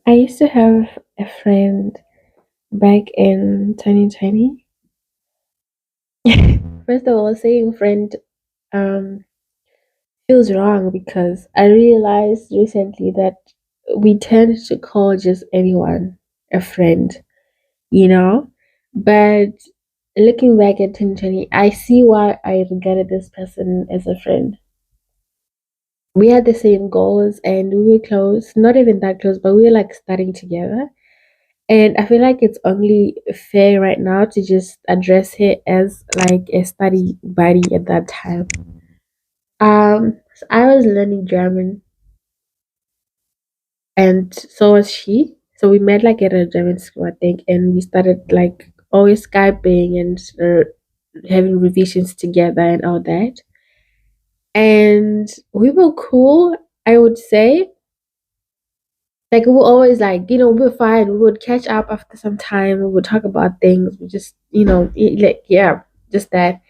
I used to have a friend back in 2020. First of all, saying friend um feels wrong because I realized recently that we tend to call just anyone a friend, you know? But looking back at 2020, I see why I regarded this person as a friend. We had the same goals and we were close, not even that close, but we were like studying together. And I feel like it's only fair right now to just address her as like a study buddy at that time. So I was learning German and so was she. So we met like at a German school, I think, and we started like always Skyping and having revisions together and all that. And we were cool, I would say. Like we were always like, we were fine. We would catch up after some time. We would talk about things. We just, like yeah, just that.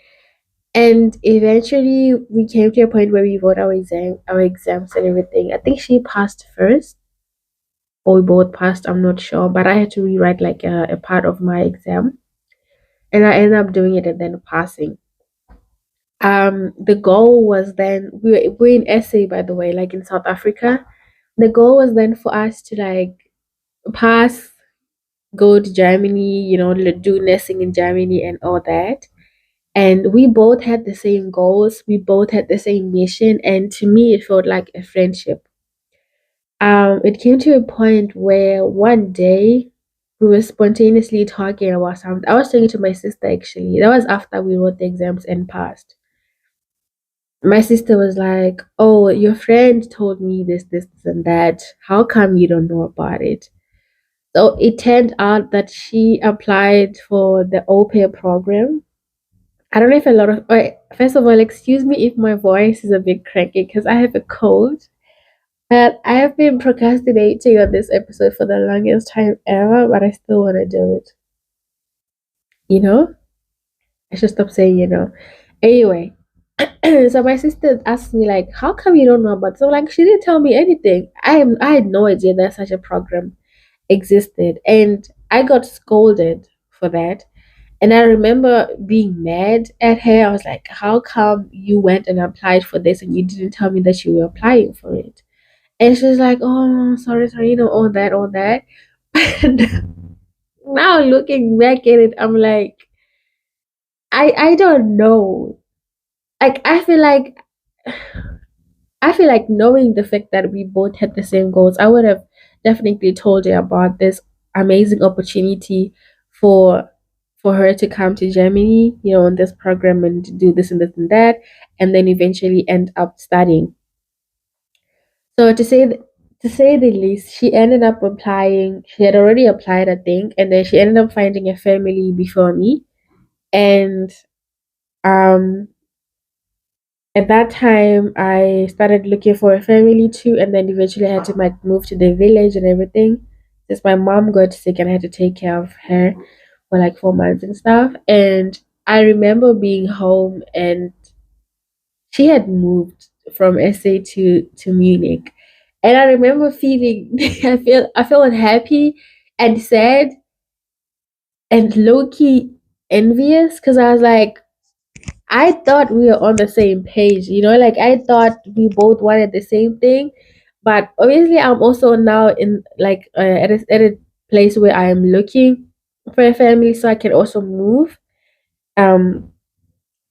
And eventually, we came to a point where we wrote our exams and everything. I think she passed first, or we both passed. I'm not sure, but I had to rewrite like a part of my exam, and I ended up doing it and then passing. The goal was then we're in essay, by the way, like in South Africa. The goal was then for us to like pass, go to Germany, do nursing in Germany and all that. And we both had the same goals, we both had the same mission, and to me it felt like a friendship. It came to a point where one day we were spontaneously talking about something. I was talking to my sister actually. That was after we wrote the exams and passed. My sister was like, "Oh, your friend told me this, and that. How come you don't know about it?" So it turned out that she applied for the au pair program. I don't know if a lot of. Wait, first of all, excuse me if my voice is a bit cranky because I have a cold. But I have been procrastinating on this episode for the longest time ever, but I still want to do it. You know? I should stop saying, Anyway, so my sister asked me, like, how come you don't know about it? So, like, she didn't tell me anything. I had no idea that such a program existed. And I got scolded for that. And I remember being mad at her. I was like, how come you went and applied for this and you didn't tell me that you were applying for it? And she's like, oh, sorry, sorry, all that, all that. And now looking back at it, I'm like, I don't know. Like I feel like knowing the fact that we both had the same goals, I would have definitely told her about this amazing opportunity for for her to come to Germany, on this program and do this and this and that, and then eventually end up studying. So to say the least, she ended up applying. She had already applied, I think, and then she ended up finding a family before me. And um, at that time, I started looking for a family too, and then eventually I had to like move to the village and everything. Since my mom got sick and I had to take care of her for like 4 months and stuff. And I remember being home and she had moved from SA to Munich. And I remember feeling I felt happy and sad and low key envious because I was like, I thought we were on the same page, like I thought we both wanted the same thing. But obviously I'm also now in like at a place where I am looking for a family so I can also move. Um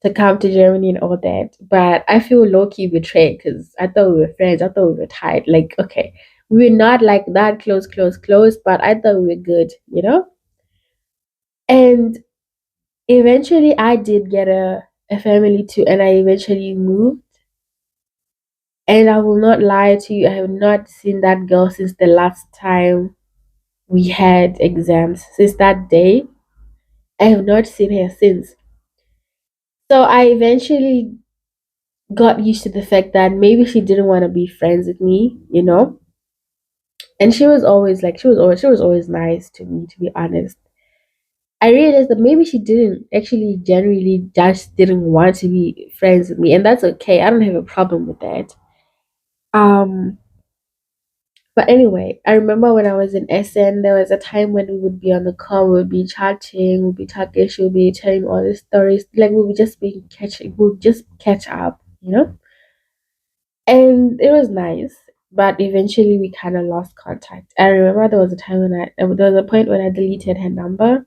to come to Germany and all that. But I feel low key betrayed because I thought we were friends. I thought we were tight. Like, okay, we're not like that close, close, close, but I thought we were good. And eventually I did get a family too, and I eventually moved. And I will not lie to you, I have not seen that girl since the last time we had exams. Since that day, I have not seen her since. So I eventually got used to the fact that maybe she didn't want to be friends with me. And she was always nice to me, to be honest. I realized that maybe she didn't actually genuinely just didn't want to be friends with me, and that's okay. I don't have a problem with that. Um But anyway, I remember when I was in SN, there was a time when we would be on the call, we would be chatting, we'd be talking, she would be telling all these stories. Like we would just be catching, we would just catch up, you know? And it was nice. But eventually we kind of lost contact. I remember there was a time when there was a point when I deleted her number,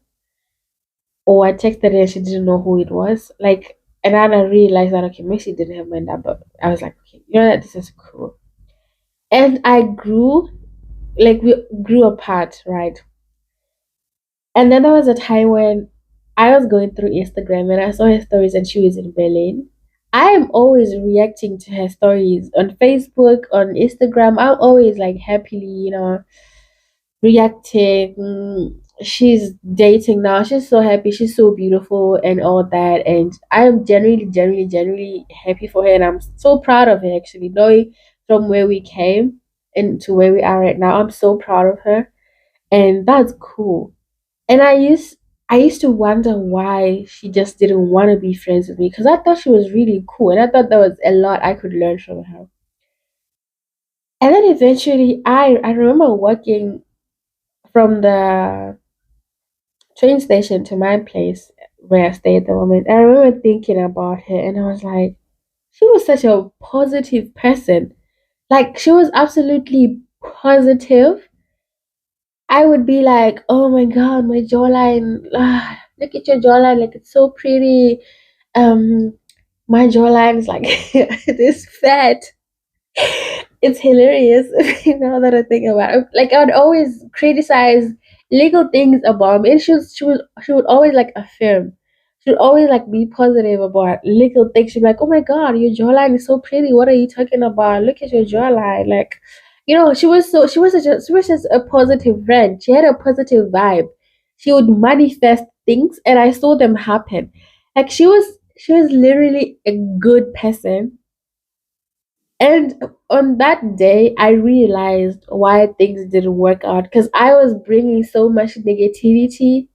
or I texted her and she didn't know who it was. Like, and then I realized that, okay, maybe she didn't have my number. I was like, okay, you know that this is cool. And I grew, like we grew apart, right? And then there was a time when I was going through Instagram and I saw her stories and she was in Berlin. I am always reacting to her stories on Facebook, on Instagram. I'm always like happily, reacting. She's dating now. She's so happy. She's so beautiful and all that. And I am genuinely, genuinely, genuinely happy for her. And I'm so proud of her actually, knowing from where we came and to where we are right now. I'm so proud of her. And that's cool. And I used to wonder why she just didn't want to be friends with me because I thought she was really cool and I thought there was a lot I could learn from her. And then eventually I remember walking from the train station to my place where I stay at the moment. I remember thinking about her and I was like, she was such a positive person. Like she was absolutely positive. I would be like, oh my god, my jawline, look at your jawline, like it's so pretty. Um, my jawline is like this fat. It's hilarious now that I think about it. Like I would always criticize little things about me, and she would always like affirm. She would always like be positive about little things. She'd be like, "Oh my god, your jawline is so pretty. What are you talking about? Look at your jawline." Like, she was such a positive friend. She had a positive vibe. She would manifest things, and I saw them happen. Like she was literally a good person, and on that day, I realized why things didn't work out because I was bringing so much negativity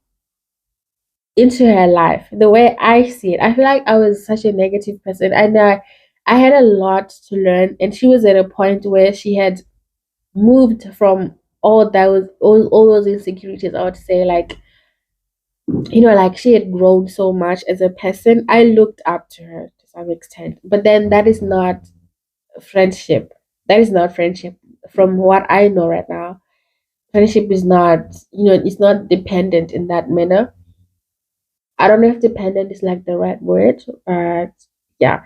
into her life. The way I see it, I feel like I was such a negative person, and I had a lot to learn. And she was at a point where she had moved from all those insecurities. I would say, like, like she had grown so much as a person. I looked up to her to some extent, but then that is not friendship. That is not friendship from what I know right now. Friendship is not, it's not dependent in that manner. I don't know if dependent is like the right word, but yeah.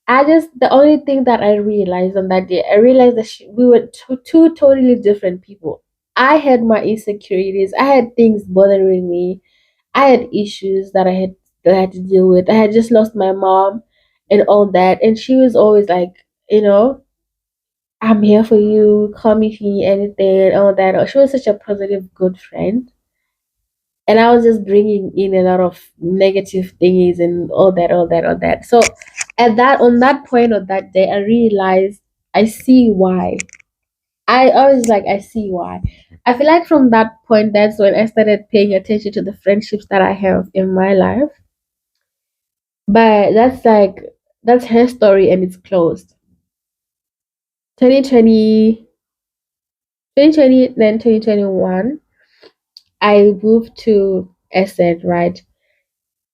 The only thing that I realized on that day, I realized that we were two totally different people. I had my insecurities, I had things bothering me, I had issues that I had to deal with. I had just lost my mom and all that. And she was always like, you know, I'm here for you. Call me if you need anything and all that. She was such a positive, good friend. And I was just bringing in a lot of negative things and all that, all that, all that. So on that point of that day, I realized I see why. I was like, I see why. I feel like from that point, that's when I started paying attention to the friendships that I have in my life. But that's her story and it's closed. 2020, 2020, then 2021. I moved to Essex, right?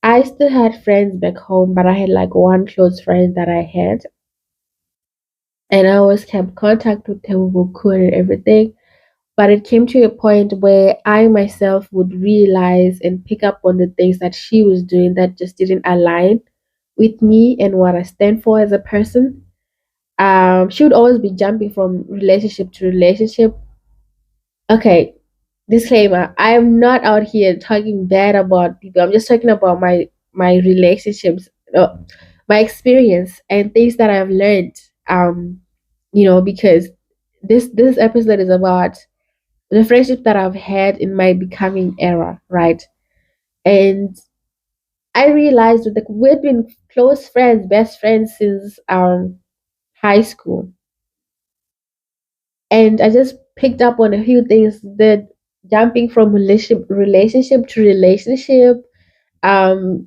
I still had friends back home, but I had like one close friend that I had, and I always kept contact with them, we could and everything. But it came to a point where I myself would realize and pick up on the things that she was doing that just didn't align with me and what I stand for as a person. She would always be jumping from relationship to relationship. Okay, disclaimer, I am not out here talking bad about people. I'm just talking about my relationships, my experience and things that I've learned. Because this episode is about the friendship that I've had in my becoming era, right? And I realized that we've been close friends, best friends since high school. And I just picked up on a few things that jumping from relationship to relationship. Um,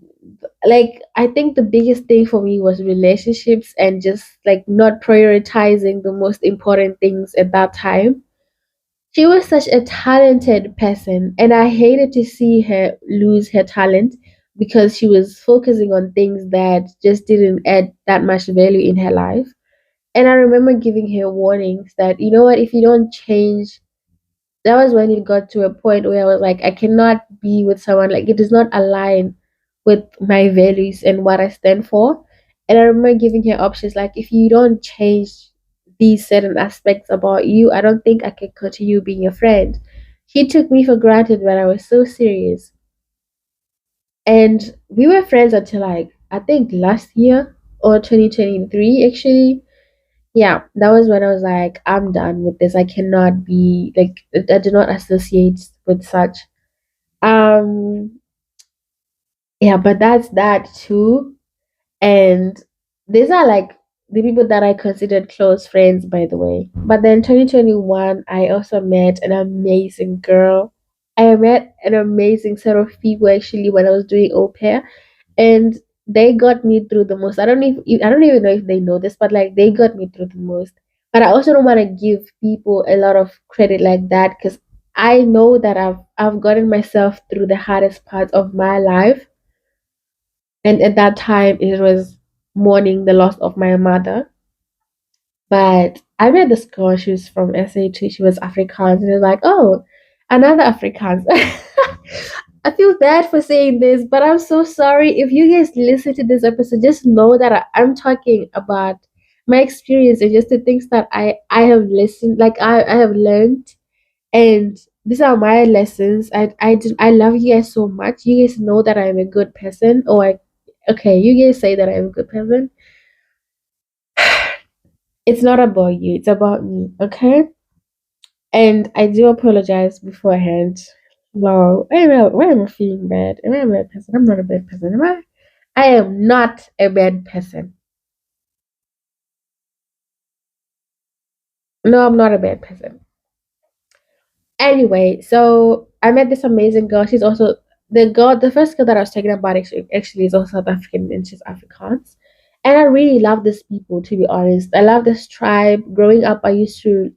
like I think the biggest thing for me was relationships and just like not prioritizing the most important things at that time. She was such a talented person, and I hated to see her lose her talent because she was focusing on things that just didn't add that much value in her life. And I remember giving her warnings that, you know what, if you don't change, that was when it got to a point where I was like, I cannot be with someone, like, it does not align with my values and what I stand for. And I remember giving her options like, if you don't change these certain aspects about you, I don't think I can continue being your friend. She took me for granted when I was so serious. And we were friends until like, I think last year or 2023, actually. Yeah, that was when I was like, I'm done with this. I cannot be like, I do not associate with such. Um, yeah, but that's that too. And these are like the people that I considered close friends, by the way. But then 2021, I also met an amazing girl. I met an amazing set of people actually when I was doing au pair, and they got me through the most. I don't even know if they know this, but like they got me through the most. But I also don't want to give people a lot of credit like that because I know that I've gotten myself through the hardest part of my life, and at that time it was mourning the loss of my mother. But I met this girl. She was from SA2. She was Afrikaans, and it was like, oh, another Afrikaans. I feel bad for saying this, but I'm so sorry. If you guys listen to this episode, just know that I'm talking about my experience and just the things that I have listened, like I have learned, and these are my lessons. I love you guys so much. You guys know that I'm a good person, or okay, you guys say that I'm a good person. It's not about you. It's about me. Okay. And I do apologize beforehand. Lol. Why am I feeling bad? Am I a bad person? I'm not a bad person. Am I? I am not a bad person. No, I'm not a bad person. Anyway, so I met this amazing girl. She's also the first girl that I was talking about actually is also South African and she's Afrikaans. And I really love these people, to be honest. I love this tribe. Growing up, I used to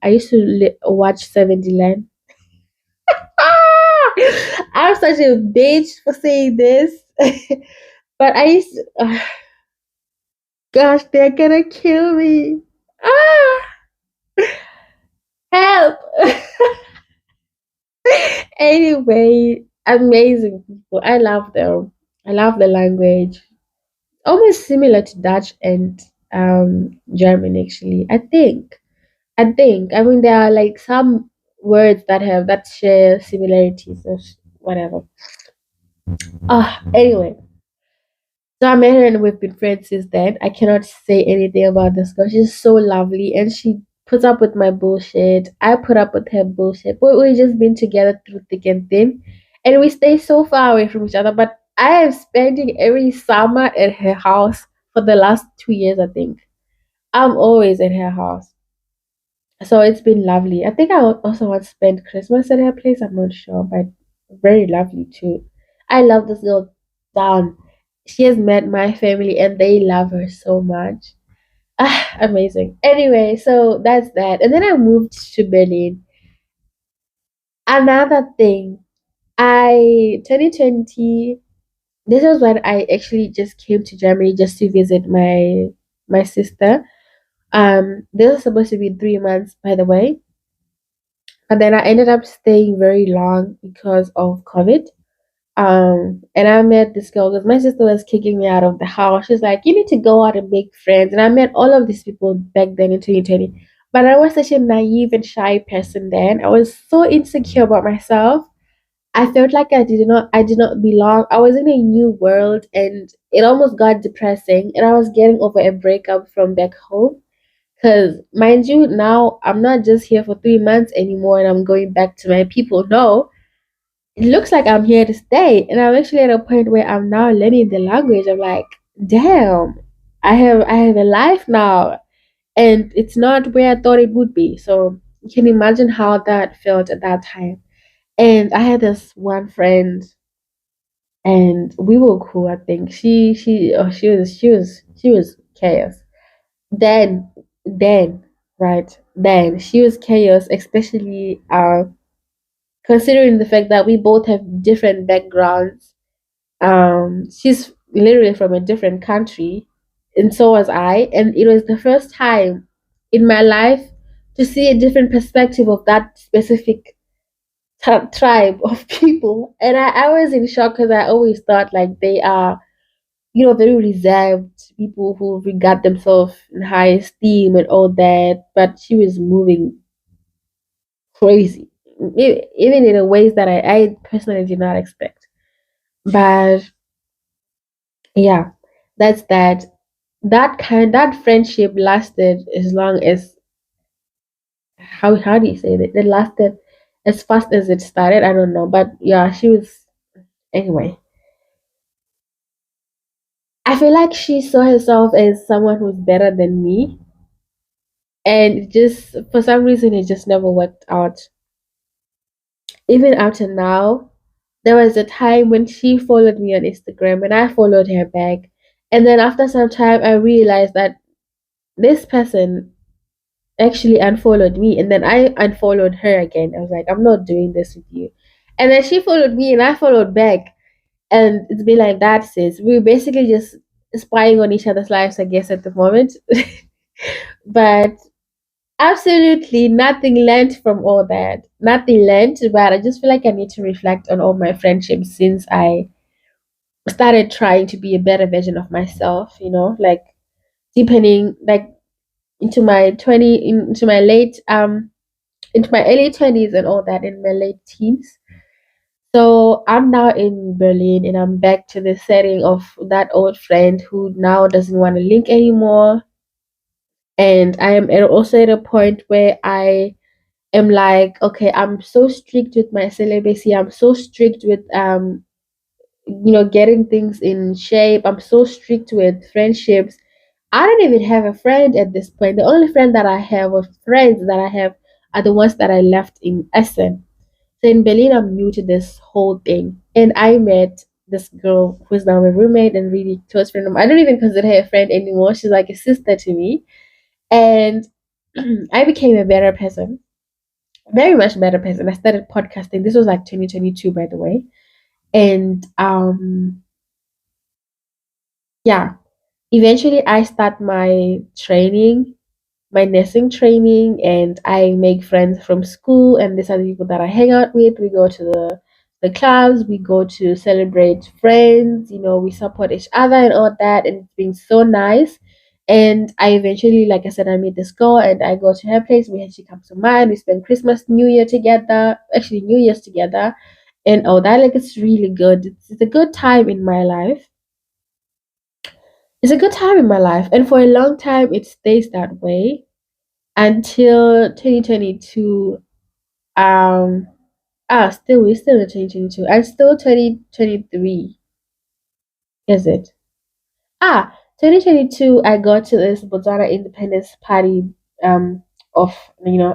watch 70 Land. I'm such a bitch for saying this. But I used to, gosh, they're gonna kill me. Ah, help. Anyway, amazing people. I love them. I love the language. Almost similar to Dutch and German actually. I think. I mean there are like some words that share similarities or whatever. Anyway. So I met her and we've been friends since then. I cannot say anything about this girl. She's so lovely and she puts up with my bullshit. I put up with her bullshit. But we've just been together through thick and thin. And we stay so far away from each other. But I am spending every summer at her house for the last 2 years, I think. I'm always at her house. So it's been lovely. I think I would also want to spend Christmas at her place. I'm not sure, but very lovely too. I love this girl down. She has met my family and they love her so much. Amazing. Anyway, so that's that. And then I moved to Berlin. Another thing, 2020, this was when I actually just came to Germany just to visit my sister. This was supposed to be 3 months, by the way. And then I ended up staying very long because of COVID. And I met this girl because my sister was kicking me out of the house. She's like, you need to go out and make friends. And I met all of these people back then in 2020. But I was such a naive and shy person then. I was so insecure about myself. I felt like I did not belong. I was in a new world and it almost got depressing. And I was getting over a breakup from back home. Because, mind you, now I'm not just here for 3 months anymore and I'm going back to my people. No, it looks like I'm here to stay. And I'm actually at a point where I'm now learning the language. I'm like, damn, I have a life now. And it's not where I thought it would be. So you can imagine how that felt at that time. And I had this one friend and we were cool, I think. She was chaos. Then right? Then she was chaos, especially considering the fact that we both have different backgrounds. She's literally from a different country, and so was I. And it was the first time in my life to see a different perspective of that specific tribe of people. And I was in shock because I always thought like they are, very reserved people who regard themselves in high esteem and all that. But she was moving crazy, even in a ways that I personally did not expect. But yeah, that's that. That friendship lasted as long as, how do you say that? It lasted as fast as it started. I don't know, but yeah, she was, anyway. I feel like she saw herself as someone who's better than me, and it just, for some reason, it just never worked out. Even up to now, there was a time when she followed me on Instagram and I followed her back. And then after some time, I realized that this person actually unfollowed me, and then I unfollowed her again. I was like, I'm not doing this with you. And then she followed me and I followed back. And it's been like that since. We're basically just spying on each other's lives, I guess, at the moment. But absolutely nothing learned from all that. Nothing learned, but I just feel like I need to reflect on all my friendships since I started trying to be a better version of myself, like deepening, like into my late into my early 20s and all that, in my late teens. So I'm now in Berlin and I'm back to the setting of that old friend who now doesn't want to link anymore. And I am also at a point where I am like, okay, I'm so strict with my celibacy. I'm so strict with getting things in shape. I'm so strict with friendships. I don't even have a friend at this point. The only friend that I have, or friends that I have, are the ones that I left in Essen. So in Berlin, I'm new to this whole thing, and I met this girl who's now my roommate and really close friend. I don't even consider her a friend anymore. She's like a sister to me, and I became a better person, very much better person. I started podcasting. This was like 2022, by the way, and yeah, eventually I start my nursing training, and I make friends from school, and these are the people that I hang out with. We go to the clubs, we go to celebrate friends, we support each other and all that, and it's been so nice. And I eventually, like I said, I meet this girl and I go to her place. She comes to mine. We spend Christmas, New Year together, actually New Year's together, and all that. Like, it's really good. It's a good time in my life. It's a good time in my life, and for a long time it stays that way until 2022. um still, we're still in 2022, and still 2023, is it? 2022, I got to this Botswana Independence Party, um of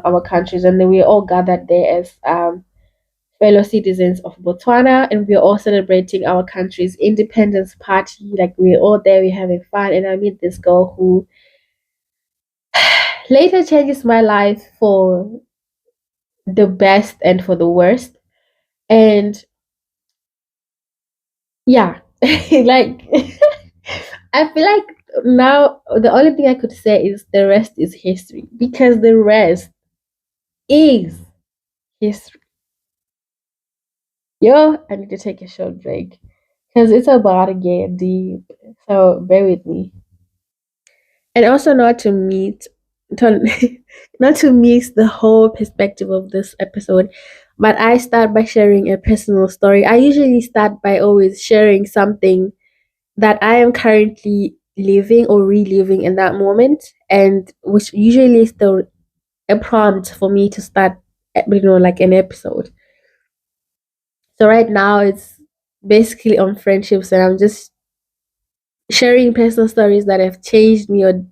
our countries, and then we all gathered there as fellow citizens of Botswana, and we're all celebrating our country's independence party. Like, we're all there, we're having fun, and I meet this girl who later changes my life for the best and for the worst. And yeah, like, I feel like now the only thing I could say is the rest is history, because the rest is history. Yo, I need to take a short break because it's about to get deep. So bear with me. And also not to to, not to miss the whole perspective of this episode, but I start by sharing a personal story. I usually start by always sharing something that I am currently living or reliving in that moment, and which usually is a prompt for me to start, like an episode. So right now it's basically on friendships, and I'm just sharing personal stories that have changed me or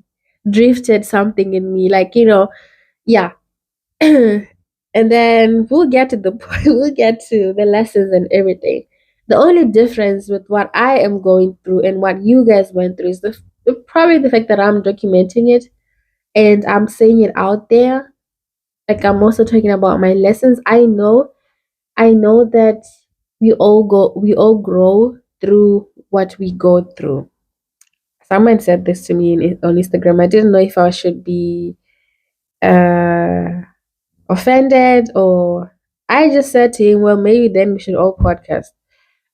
drifted something in me, like, yeah. And then we'll get to the point, we'll get to the lessons and everything. The only difference with what I am going through and what you guys went through is probably the fact that I'm documenting it. and I'm saying it out there. Like I'm also talking about my lessons. I know that we all grow through what we go through. Someone said this to me on Instagram. I didn't know if I should be uh offended, or I just said to him, well, maybe then we should all podcast.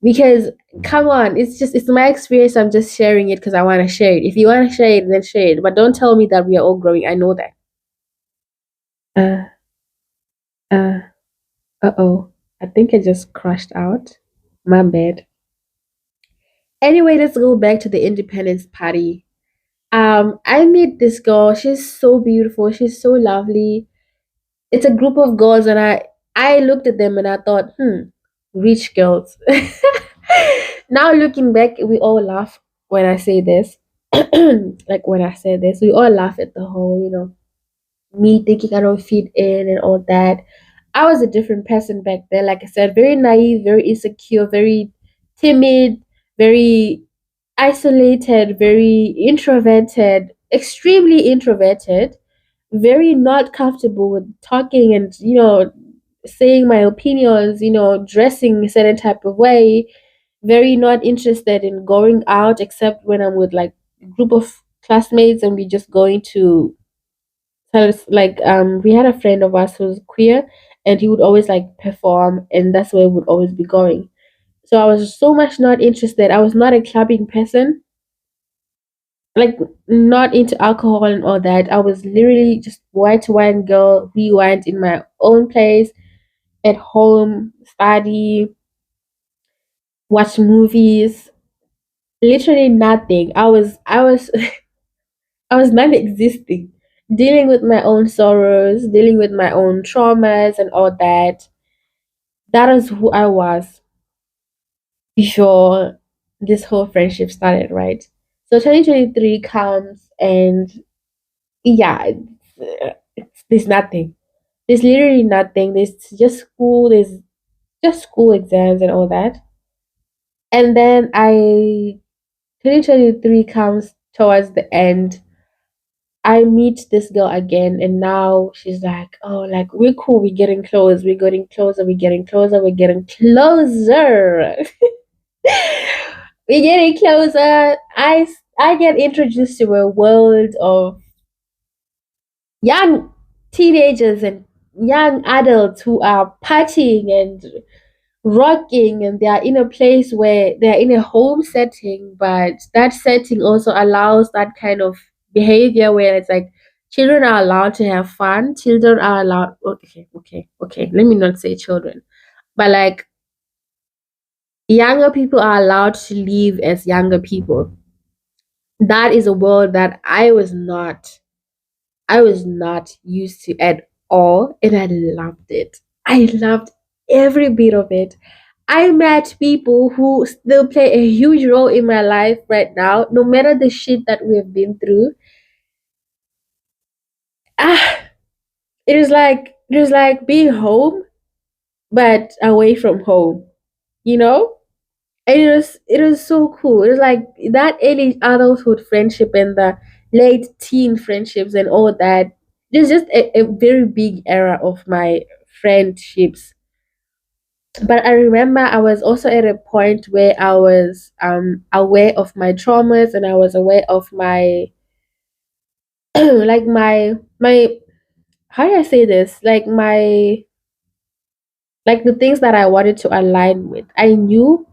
Because come on, it's my experience. I'm just sharing it because I want to share it. If you want to share it, then share it. But don't tell me that we are all growing. I know that. Uh uh oh. I think I just crashed out. My bad. Anyway, let's go back to the independence party. I met this girl. She's so beautiful. She's so lovely. It's a group of girls, and I looked at them and I thought, rich girls. Now looking back, we all laugh when I say this. Like when I say this, we all laugh at the whole, me thinking I don't fit in and all that. I was a different person back then. Like I said, very naive, very insecure, very timid, very isolated, very introverted, extremely introverted, very not comfortable with talking and, saying my opinions, dressing a certain type of way, very not interested in going out except when I'm with like a group of classmates and we just going to tell us like we had a friend of us who's queer, and he would always like perform, and that's where we would always be going. So I was so much not interested. I was not a clubbing person, like not into alcohol and all that. I was literally just white wine girl, rewind in my own place, at home, study, watch movies, literally nothing. I was I was non-existing, dealing with my own sorrows, dealing with my own traumas and all that. That is who I was before this whole friendship started, right? So 2023 comes, and yeah, there's nothing. There's literally nothing. There's just school. There's just school exams and all that. And then 2023 comes towards the end. I meet this girl again, and now she's like, "Oh, like we're cool. We're getting close. We're getting closer. We're getting closer. We're getting closer. We're getting closer." I get introduced to a world of young teenagers and young adults who are partying and rocking, and they are in a place where they are in a home setting, but that setting also allows that kind of behavior where it's like children are allowed to have fun, children are allowed, okay, let me not say children, but like younger people are allowed to live as younger people. That is a world that I was not used to at all, and I loved it. I loved every bit of it. I met people who still play a huge role in my life right now, no matter the shit that we have been through. Ah, it was like being home, but away from home, you know? And it was so cool. It was like that early adulthood friendship and the late teen friendships and all that. It was just a very big era of my friendships. But I remember I was also at a point where I was aware of my traumas, and I was aware of my like my how do I say this? Like the things that I wanted to align with. I knew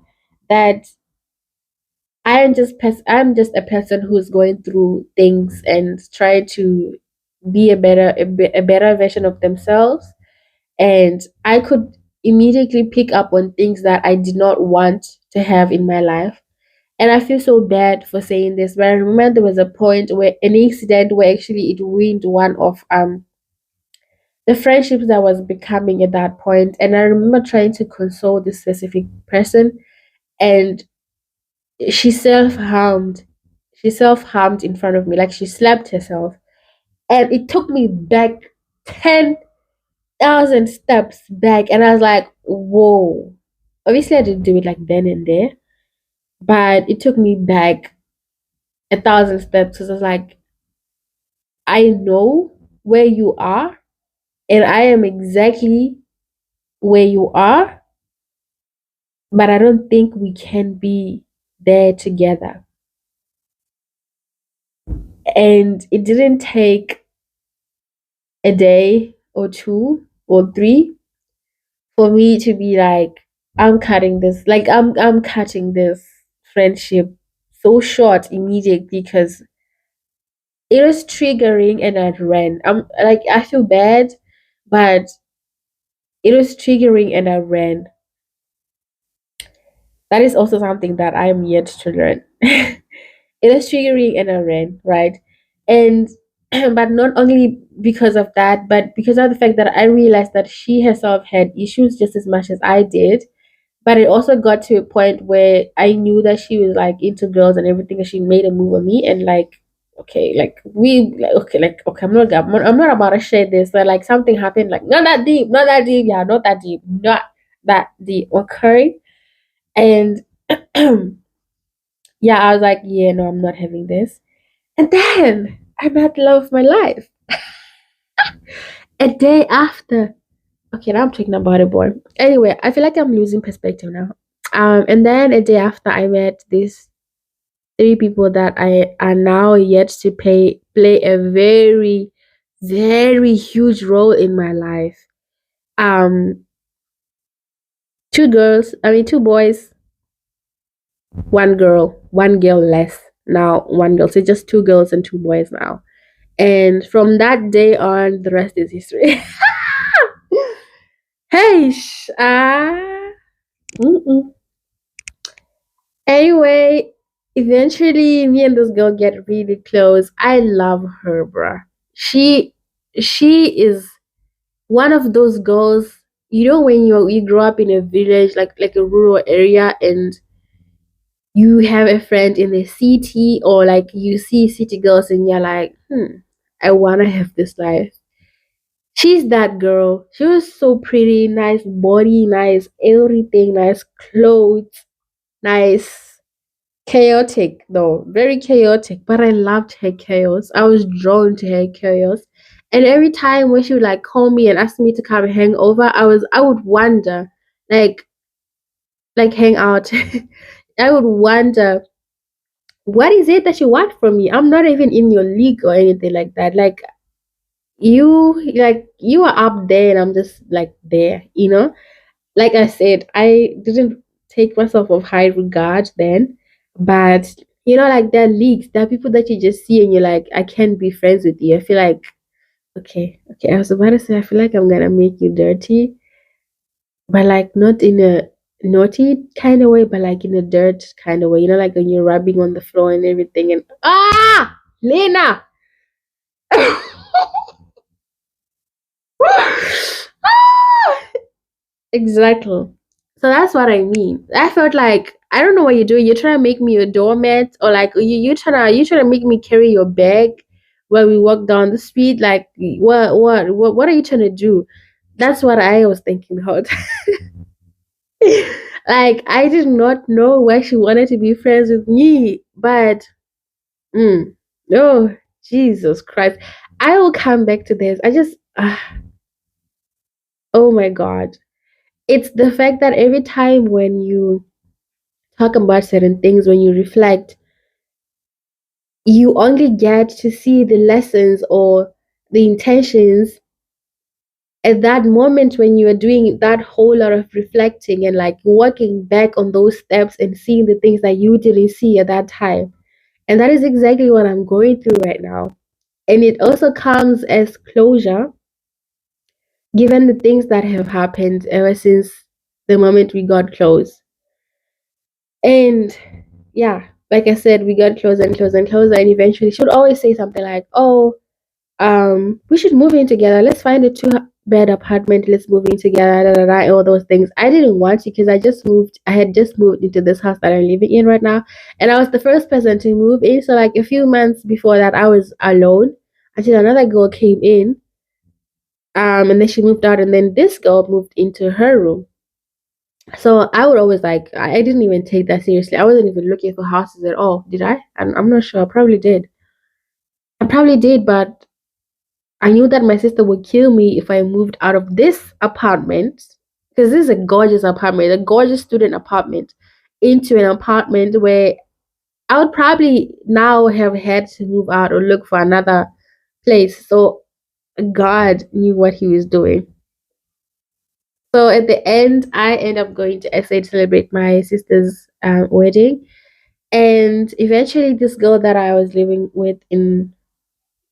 that I'm just a person who's going through things and trying to be a better version of themselves, and I could immediately pick up on things that I did not want to have in my life. And I feel so bad for saying this, but I remember there was a point where an incident where actually it ruined one of the friendships that was becoming at that point. And I remember trying to console this specific person, and she self harmed. She self harmed in front of me, like she slapped herself, and it took me back 10,000 steps back, and I was like, "Whoa!" Obviously, I didn't do it like then and there, but it took me back 1,000 steps because I was like, I know where you are, and I am exactly where you are, but I don't think we can be there together. And it didn't take a day or two or three for me to be like, I'm cutting this friendship so short immediately because it was triggering and I ran. I'm like, I feel bad, but it was triggering and I ran. That is also something that I'm yet to learn. It is triggering and I ran, right? And but not only because of that, but because of the fact that I realized that she herself had issues just as much as I did. But it also got to a point where I knew that she was like into girls and everything, and she made a move on me. And like, okay, I'm not about to share this. But like something happened, like not that deep, yeah, not that deep, not that deep. Okay, and yeah, I was like, yeah, no, I'm not having this. And then I met the love of my life a day after. Okay, now I'm talking about it, boy. Anyway, I feel like I'm losing perspective now. And then a day after, I met these three people that I are now yet to play a very, very huge role in my life. Um, two girls, I mean two boys, one girl less now, one girl. So just two girls and two boys now. And from that day on, the rest is history. Hey, mm-mm. Anyway, eventually me and this girl get really close. I love her, bruh. She she is one of those girls, you know, when you grow up in a village, like a rural area, and you have a friend in the city, or like you see city girls and you're like, I wanna have this life. She's that girl. She was so pretty, nice body, nice everything, nice clothes, nice, chaotic though, very chaotic. But I loved her chaos. I was drawn to her chaos. And every time when she would like call me and ask me to come hang over, I would wonder, like hang out. I would wonder, what is it that you want from me? I'm not even in your league or anything like that. You are up there and I'm just like there, you know? Like I said, I didn't take myself of high regard then, but like there are leagues, there are people that you just see and you're like, I can't be friends with you. I feel like, okay, I was about to say, I feel like I'm gonna make you dirty, but like not in a naughty kind of way, but like in a dirt kind of way, like when you're rubbing on the floor and everything, and Lena. Exactly. So that's what I mean. I felt like, I don't know what you're doing. You're trying to make me a doormat, or like you trying to make me carry your bag while we walk down the street. Like what are you trying to do? That's what I was thinking about. Like I did not know why she wanted to be friends with me, but no, Jesus Christ. I will come back to this. I just oh my god. It's the fact that every time when you talk about certain things, when you reflect, you only get to see the lessons or the intentions at that moment when you are doing that whole lot of reflecting and like working back on those steps and seeing the things that you didn't see at that time. And that is exactly what I'm going through right now. And it also comes as closure, given the things that have happened ever since the moment we got close. And yeah, like I said, we got closer and closer and closer. And eventually, she would always say something like, "Oh, we should move in together. Let's find a two-bed apartment. Let's move in together." Da, da, da, all those things. I didn't want to because I just moved. I had just moved into this house that I'm living in right now, and I was the first person to move in. So like a few months before that, I was alone until another girl came in. And then she moved out, and then this girl moved into her room. So I would always like, I didn't even take that seriously. I wasn't even looking for houses at all. Did I? I'm not sure. I probably did, but I knew that my sister would kill me if I moved out of this apartment, because this is a gorgeous apartment, a gorgeous student apartment, into an apartment where I would probably now have had to move out or look for another place. So God knew what he was doing. So at the end, I end up going to SA to celebrate my sister's wedding. And eventually, this girl that I was living with in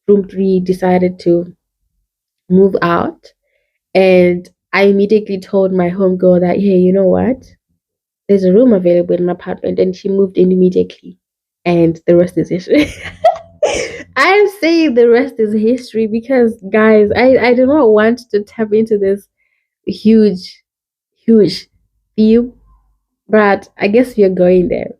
room 3 decided to move out. And I immediately told my homegirl that, hey, you know what? There's a room available in my apartment. And she moved in immediately. And the rest is history. I'm saying the rest is history because, guys, I do not want to tap into this huge, huge view, but I guess we are going there.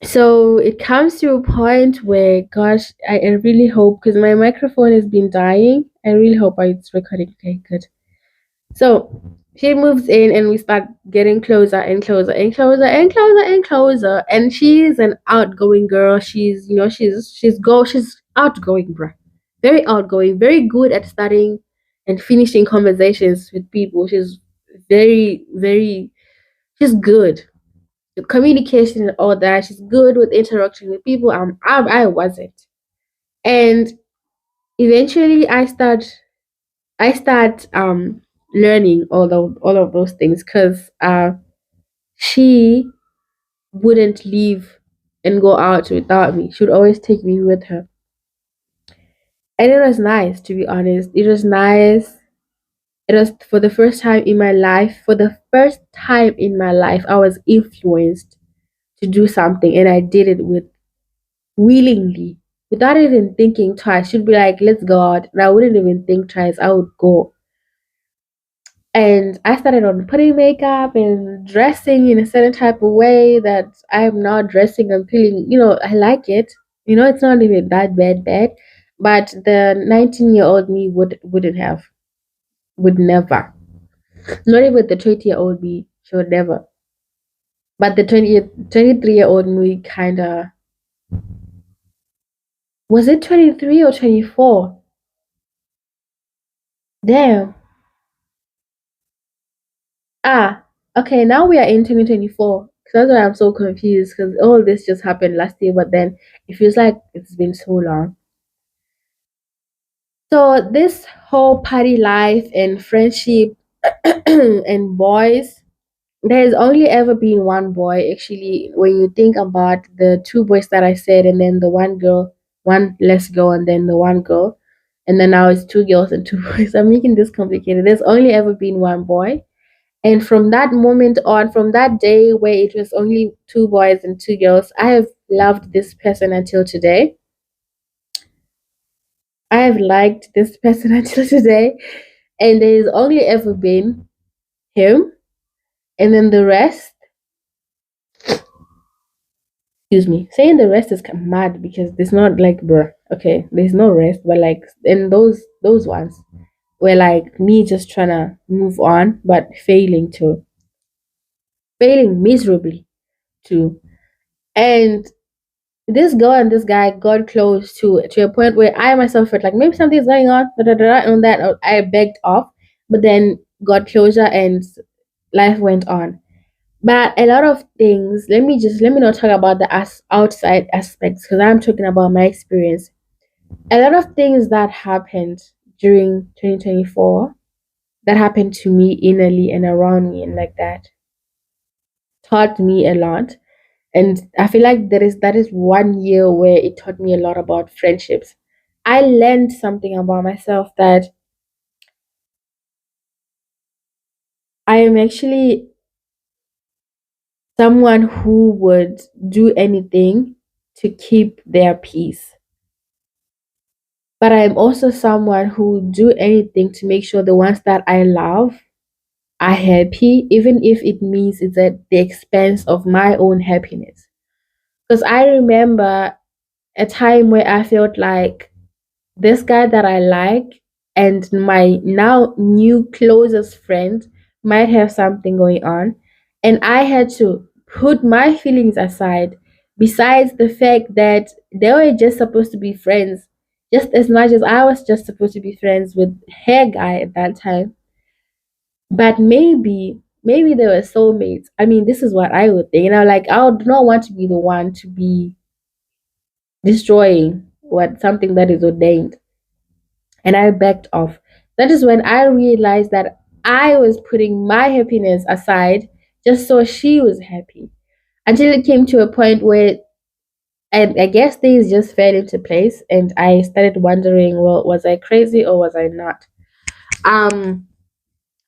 So it comes to a point where, gosh, I really hope, because my microphone has been dying. I really hope it's recording. Okay, good. So she moves in and we start getting closer and closer and closer and closer and closer. And she's an outgoing girl. She's, she's outgoing, bruh. Very outgoing, very good at starting and finishing conversations with people. She's very, very, she's good with communication and all that. She's good with interaction with people. I wasn't. And eventually I start learning all of those things because she wouldn't leave and go out without me. She would always take me with her. And it was nice, to be honest. It was nice. It was for the first time in my life. For the first time in my life, I was influenced to do something, and I did it with willingly, without even thinking twice. She'd be like, "Let's go out," and I wouldn't even think twice. I would go. And I started on putting makeup and dressing in a certain type of way that I'm not dressing and feeling, I like it. It's not even that bad. But the 19-year-old me wouldn't have, would never. Not even the 20-year-old me, she would never. But the 23-year-old me kind of, was it 23 or 24? Damn. Ah, okay, now we are in 2024. So that's why I'm so confused because all this just happened last year, but then it feels like it's been so long. So this whole party life and friendship and boys, there's only ever been one boy actually when you think about the two boys that I said and then the one girl, one less girl and then the one girl. And then now it's two girls and two boys. I'm making this complicated. There's only ever been one boy. And from that moment on, from that day where it was only two boys and two girls, I have loved this person until today. I have liked this person until today. And there's only ever been him. And then the rest, excuse me, saying the rest is mad because there's not like, bruh, okay, there's no rest, but like, and those ones were like me just trying to move on, but failing miserably too. And this girl and this guy got close to a point where I myself felt like maybe something's going on, and that I begged off, but then got closer and life went on. But a lot of things, let me not talk about the outside aspects because I'm talking about my experience. A lot of things that happened during 2024 that happened to me innerly and around me and like that taught me a lot. And I feel like that is 1 year where it taught me a lot about friendships. I learned something about myself that I am actually someone who would do anything to keep their peace. But I am also someone who would do anything to make sure the ones that I love are happy, even if it means it's at the expense of my own happiness. Because I remember a time where I felt like this guy that I like and my now new closest friend might have something going on. And I had to put my feelings aside, besides the fact that they were just supposed to be friends. Just as much as I was just supposed to be friends with her guy at that time, but maybe they were soulmates. I mean, this is what I would think. Like I would not want to be the one to be destroying what something that is ordained. And I backed off. That is when I realized that I was putting my happiness aside just so she was happy. Until it came to a point where I guess things just fell into place and I started wondering, well, was I crazy or was I not? Um,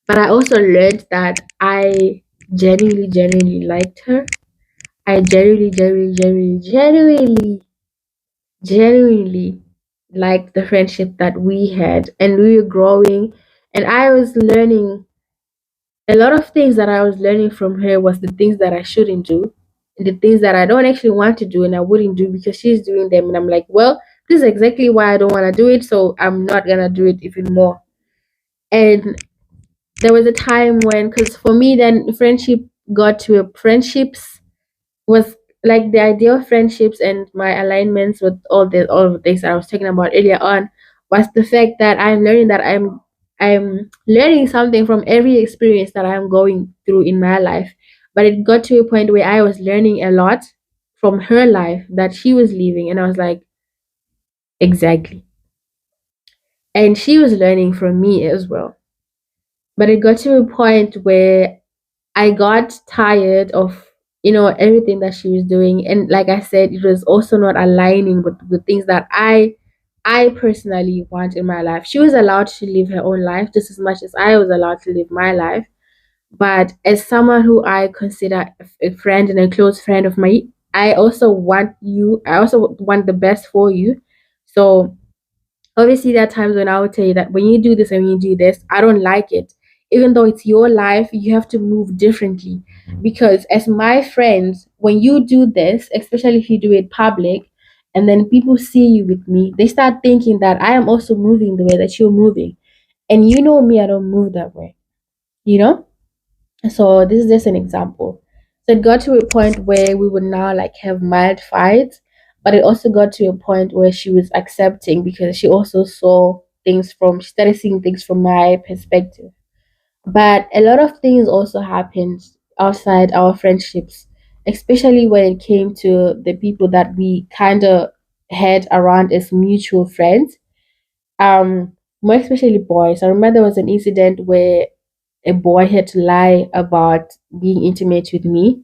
but I also learned that I genuinely liked her. I genuinely liked the friendship that we had, and we were growing, and I was learning a lot of things. That I was learning from her was the things that I shouldn't do, and the things that I don't actually want to do and I wouldn't do because she's doing them, and I'm like, well, this is exactly why I don't want to do it, so I'm not gonna do it even more. And there was a time when, because for me then friendships was like the idea of friendships and my alignments with all of the things that I was talking about earlier on was the fact that I'm learning that I'm learning something from every experience that I'm going through in my life. But it got to a point where I was learning a lot from her life that she was living, and I was like, exactly. And she was learning from me as well. But it got to a point where I got tired of everything that she was doing, and like I said, it was also not aligning with the things that I personally want in my life. She was allowed to live her own life just as much as I was allowed to live my life. But as someone who I consider a friend and a close friend of mine, I also want the best for you. So obviously, there are times when I would tell you that when you do this and when you do this, I don't like it. Even though it's your life, you have to move differently. Because as my friends, when you do this, especially if you do it public, and then people see you with me, they start thinking that I am also moving the way that you're moving. And you know me, I don't move that way. You know? So this is just an example. So it got to a point where we would now like have mild fights, but it also got to a point where she was accepting because she also she started seeing things from my perspective. But a lot of things also happened outside our friendships, especially when it came to the people that we kind of had around as mutual friends. More especially boys. I remember there was an incident where a boy had to lie about being intimate with me,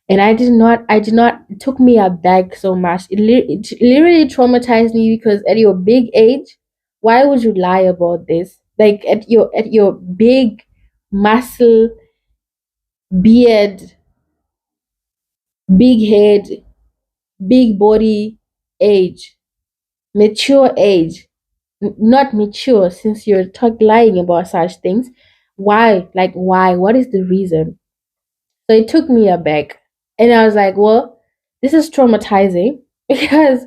and I did not it took me aback so much. It literally traumatized me because at your big age, why would you lie about this? Like at your big muscle, beard, big head, big body age, mature age, not mature, since you're lying about such things. Why? Like why? What is the reason? So it took me aback. And I was like, well, this is traumatizing because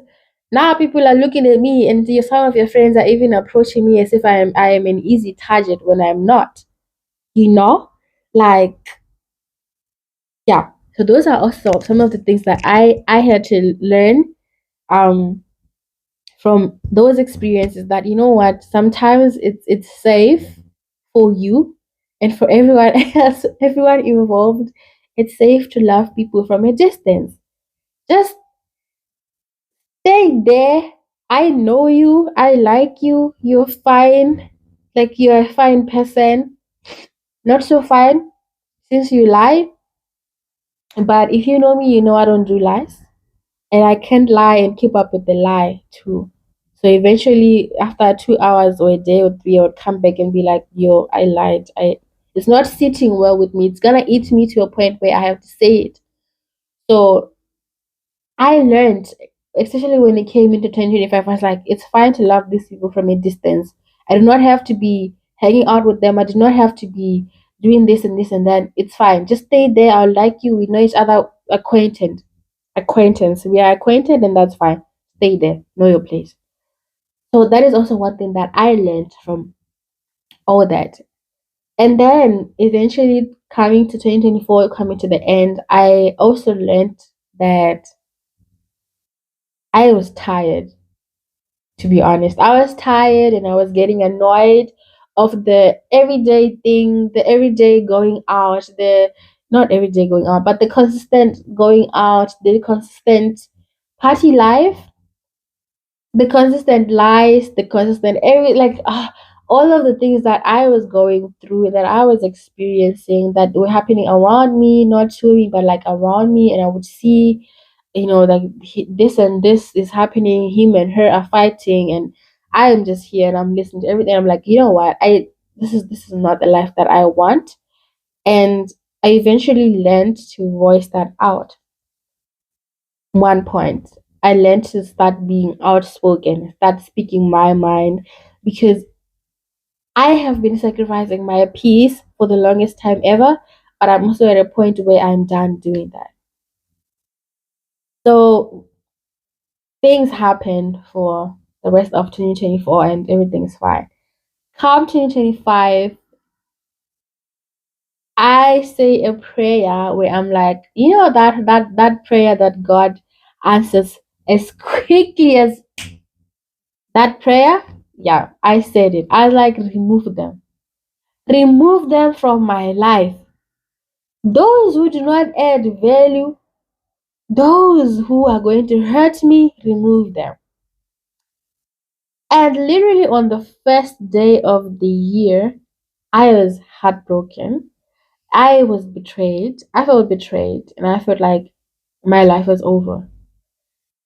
now people are looking at me, and some of your friends are even approaching me as if I am an easy target when I'm not. You know? Like, yeah. So those are also some of the things that I had to learn um from those experiences, that you know what, sometimes it's safe for you and for everyone else, everyone involved. It's safe to love people from a distance. Just stay there. I know you. I like you. You're fine. Like you're a fine person. Not so fine since you lie. But if you know me, you know I don't do lies. And I can't lie and keep up with the lie too. So eventually, after 2 hours or a day or three, I would come back and be like, "Yo, I lied. It's not sitting well with me. It's gonna eat me to a point where I have to say it." So I learned, especially when it came into 2025, I was like, it's fine to love these people from a distance. I do not have to be hanging out with them. I do not have to be doing this and this and that. It's fine. Just stay there. I'll like you. We know each other. Acquaintance. We are acquainted, and that's fine. Stay there. Know your place. So that is also one thing that I learned from all that. And then eventually coming to 2024, coming to the end, I also learned that I was tired. to be honest. I was tired and I was getting annoyed of the everyday thing, the everyday going out, the not everyday going out, but the consistent going out, the consistent party life, the consistent lies, the consistent every all of the things that I was going through, that I was experiencing, that were happening around me, not to me, but like around me, and I would see, like this and this is happening. Him and her are fighting, and I am just here and I'm listening to everything. I'm like, you know what? I this is not the life that I want, and I eventually learned to voice that out. One point. I learned to start being outspoken, start speaking my mind, because I have been sacrificing my peace for the longest time ever, but I'm also at a point where I'm done doing that. So things happen for the rest of 2024 and everything's fine. Come 2025, I say a prayer where I'm like, that prayer that God answers as quickly as that prayer, yeah, I said it. I like remove them. Remove them from my life. Those who do not add value, those who are going to hurt me, remove them. And literally on the first day of the year, I was heartbroken. I was betrayed. I felt betrayed. And I felt like my life was over.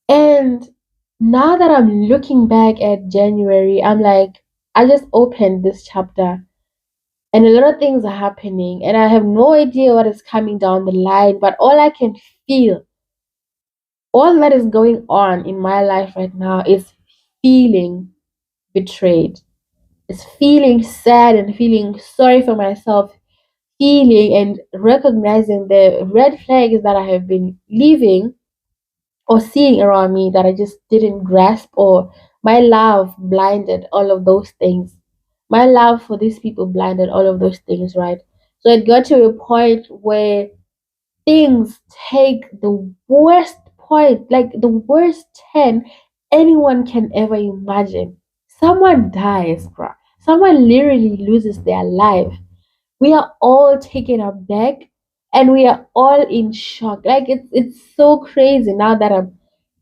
And now that I'm looking back at January, I'm like, I just opened this chapter and a lot of things are happening and I have no idea what is coming down the line, but all I can feel, all that is going on in my life right now is feeling betrayed. It's feeling sad and feeling sorry for myself, feeling and recognizing the red flags that I have been leaving or seeing around me that I just didn't grasp, or my love blinded all of those things. My love for these people blinded all of those things, right? So it got to a point where things take the worst point, like the worst 10 anyone can ever imagine. Someone dies, bro. Someone literally loses their life. We are all taken aback and we are all in shock. Like it's so crazy now that I'm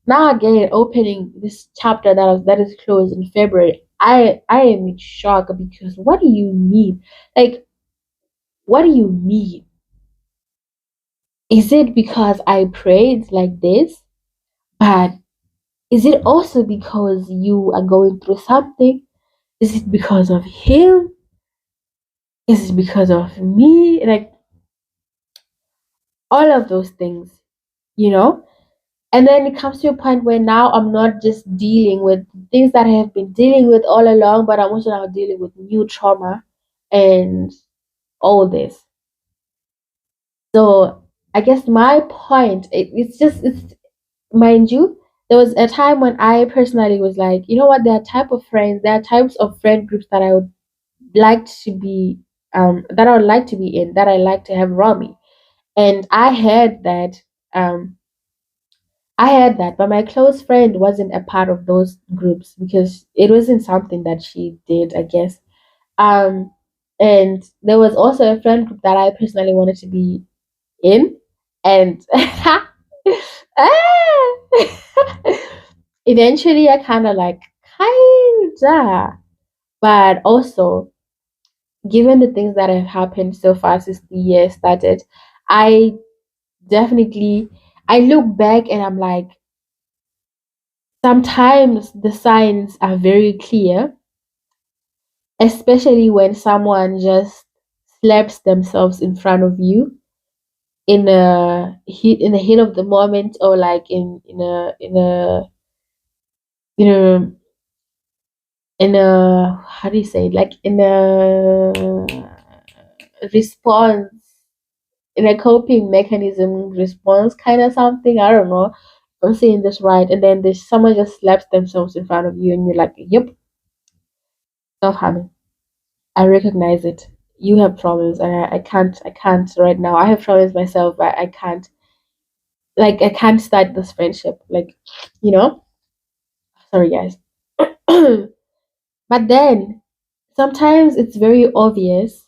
now again opening this chapter that is closed in February. I am in shock because what do you mean? Like, what do you mean? Is it because I prayed like this? But is it also because you are going through something? Is it because of him? Is it because of me? Like all of those things, you know? And then it comes to a point where now I'm not just dealing with things that I have been dealing with all along, but I'm also now dealing with new trauma and all this. So I guess my point, it's mind you, there was a time when I personally was like, you know what, there are types of friend groups that I would like to be, that I would like to be in, that I like to have around me. And um, I had that, but my close friend wasn't a part of those groups because it wasn't something that she did, I guess. Um, and there was also a friend group that I personally wanted to be in, and Ah! eventually I kind of like kinda, but also given the things that have happened so far since the year started, I definitely I look back and I'm like, sometimes the signs are very clear, especially when someone just slaps themselves in front of you in the heat of the moment, or like you know in a how do you say it? Like in a response, in a coping mechanism response kind of something. I don't know if I'm saying this right. And then there's someone just slaps themselves in front of you and you're like, yep, self harming. I recognize it. You have problems, and I can't right now. I have problems myself, but I can't. Like, I can't start this friendship. Like, you know. Sorry, guys. But then sometimes it's very obvious,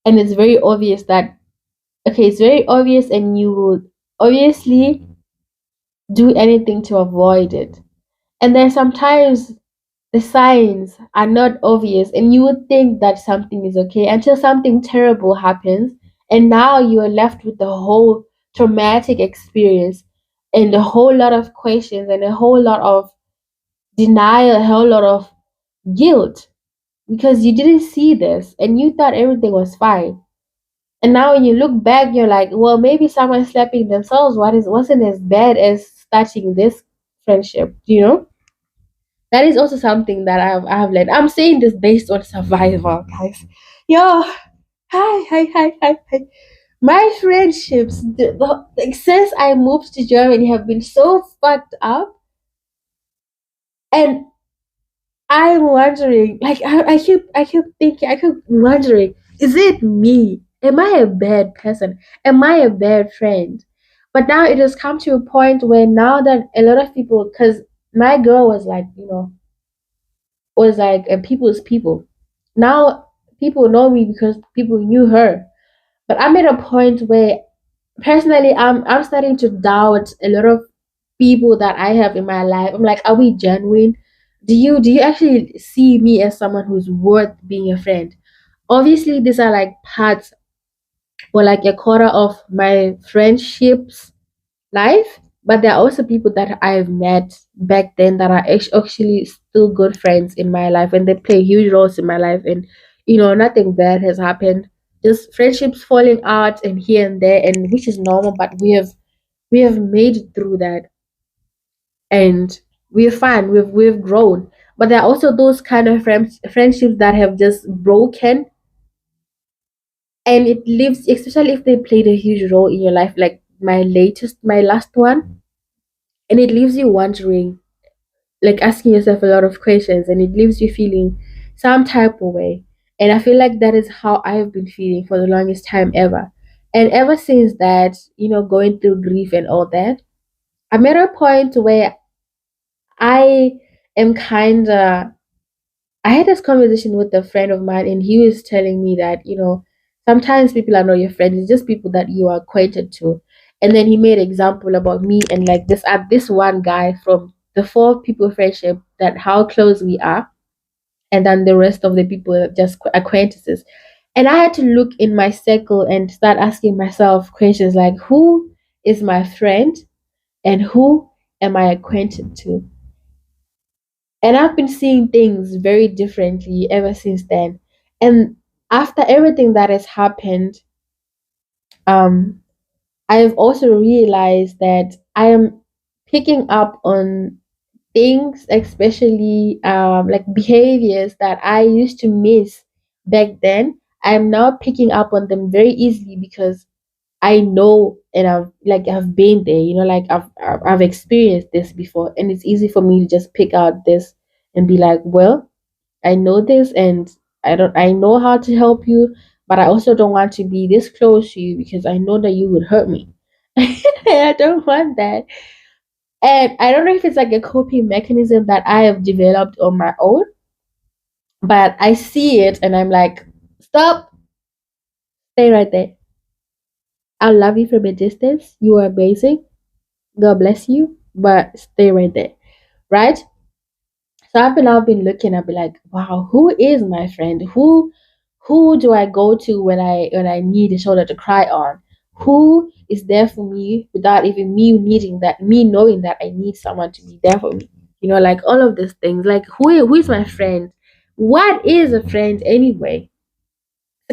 and it's very obvious that, okay, it's very obvious, and you will obviously do anything to avoid it. And then sometimes the signs are not obvious, and you would think that something is okay until something terrible happens, and now you are left with the whole traumatic experience and a whole lot of questions and a whole lot of denial, a whole lot of guilt because you didn't see this and you thought everything was fine. And now when you look back, you're like, well, maybe someone slapping themselves wasn't as bad as starting this friendship, you know? That is also something that I've learned. I'm saying this based on survival, guys. Yo, hi. My friendships, like, since I moved to Germany, have been so fucked up, and I'm wondering, like, I keep thinking, I keep wondering, is it me? Am I a bad person? Am I a bad friend? But now it has come to a point where now that a lot of people, because my girl was like, was like a people's people. Now people know me because people knew her. But I'm at a point where personally I'm starting to doubt a lot of people that I have in my life. I'm like, are we genuine? Do you actually see me as someone who's worth being a friend? Obviously these are like parts or like a quarter of my friendships life, but there are also people that I've met back then that are actually still good friends in my life, and they play huge roles in my life. And nothing bad has happened. Just friendships falling out and here and there, and which is normal. But we have made it through that, and we're fine. We've grown. But there are also those kind of friendships that have just broken, and it lives, especially if they played a huge role in your life, like my last one, and it leaves you wondering, like asking yourself a lot of questions, and it leaves you feeling some type of way. And I feel like that is how I've been feeling for the longest time ever. And ever since that, going through grief and all that, I'm at a point where I am kind of, I had this conversation with a friend of mine, and he was telling me that, sometimes people are not your friends, it's just people that you are acquainted to. And then he made an example about me and like this one guy from the four people friendship, that how close we are, and then the rest of the people are just acquaintances. And I had to look in my circle and start asking myself questions like, who is my friend and who am I acquainted to? And I've been seeing things very differently ever since then. And after everything that has happened, um, I've also realized that I am picking up on things, especially like behaviors that I used to miss back then. I'm now picking up on them very easily because I know, and I've been there, like I've experienced this before, and it's easy for me to just pick out this and be like, well, I know this, and I know how to help you, but I also don't want to be this close to you because I know that you would hurt me. I don't want that. And I don't know if it's like a coping mechanism that I have developed on my own, but I see it and I'm like, stop, stay right there. I love you from a distance. You are amazing. God bless you, but stay right there, right? So I've been looking. I've been like, wow, who is my friend? Who do I go to when I need a shoulder to cry on? Who is there for me without even me knowing that I need someone to be there for me? Like all of these things. Like who is my friend? What is a friend anyway?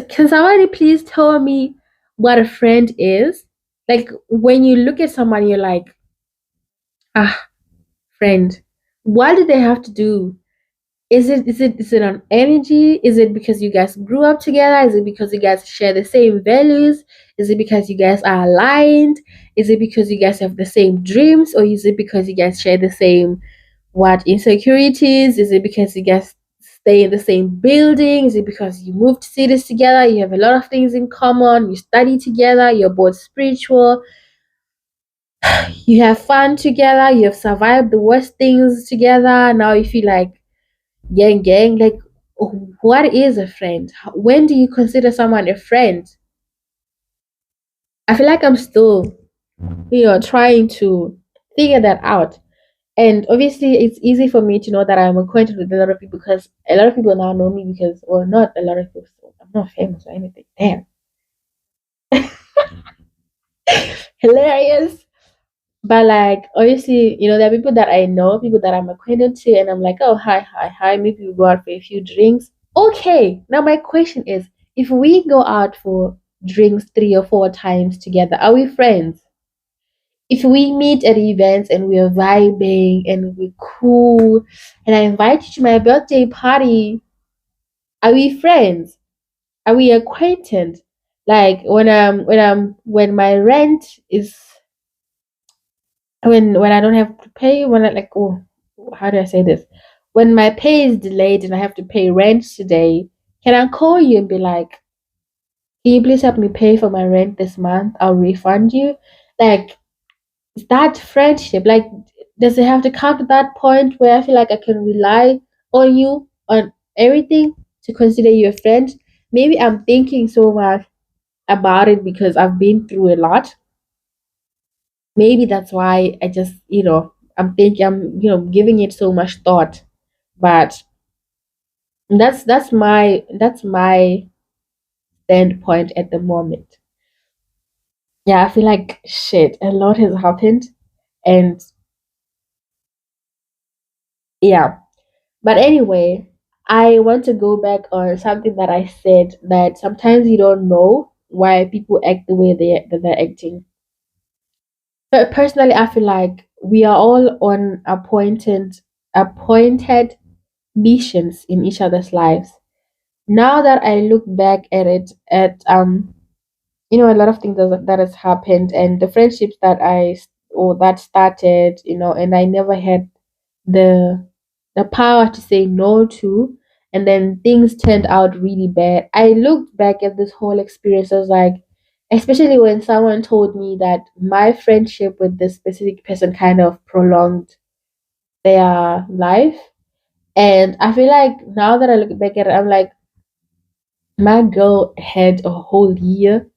Can somebody please tell me what a friend is? Like when you look at someone, you're like, ah, friend. What do they have to do? Is it on energy? Is it because you guys grew up together? Is it because you guys share the same values? Is it because you guys are aligned? Is it because you guys have the same dreams? Or is it because you guys share the same what insecurities? Is it because you guys stay in the same building? Is it because you moved cities together? You have a lot of things in common, you study together, you're both spiritual, you have fun together, you have survived the worst things together. Now you feel like Gang, like, what is a friend? When do you consider someone a friend? I feel like I'm still, trying to figure that out. And obviously, it's easy for me to know that I'm acquainted with a lot of people because a lot of people now know me because, well, not a lot of people. I'm not famous or anything. Damn, hilarious. But like, obviously, there are people that I know, people that I'm acquainted to, and I'm like, oh, hi, hi, hi. Maybe we go out for a few drinks. Okay. Now my question is, if we go out for drinks 3 or 4 times together, are we friends? If we meet at events and we're vibing and we're cool, and I invite you to my birthday party, are we friends? Are we acquainted? Like when my rent is, when I don't have to pay, when I like, oh, how do I say this? When my pay is delayed and I have to pay rent today, can I call you and be like, can you please help me pay for my rent this month? I'll refund you. Like, is that friendship? Like, does it have to come to that point where I feel like I can rely on you on everything to consider you a friend? Maybe I'm thinking so much about it because I've been through a lot. Maybe that's why I just, I'm thinking, giving it so much thought. But that's my standpoint at the moment. Yeah, I feel like shit, a lot has happened. And yeah. But anyway, I want to go back on something that I said, that sometimes you don't know why people act the way that they're acting. But personally, I feel like we are all on appointed missions in each other's lives. Now that I look back at it, at a lot of things that has happened, and the friendships or that started, and I never had the power to say no to, and then things turned out really bad. I looked back at this whole experience. I was like, especially when someone told me that my friendship with this specific person kind of prolonged their life. And I feel like now that I look back at it, I'm like, my girl had a whole year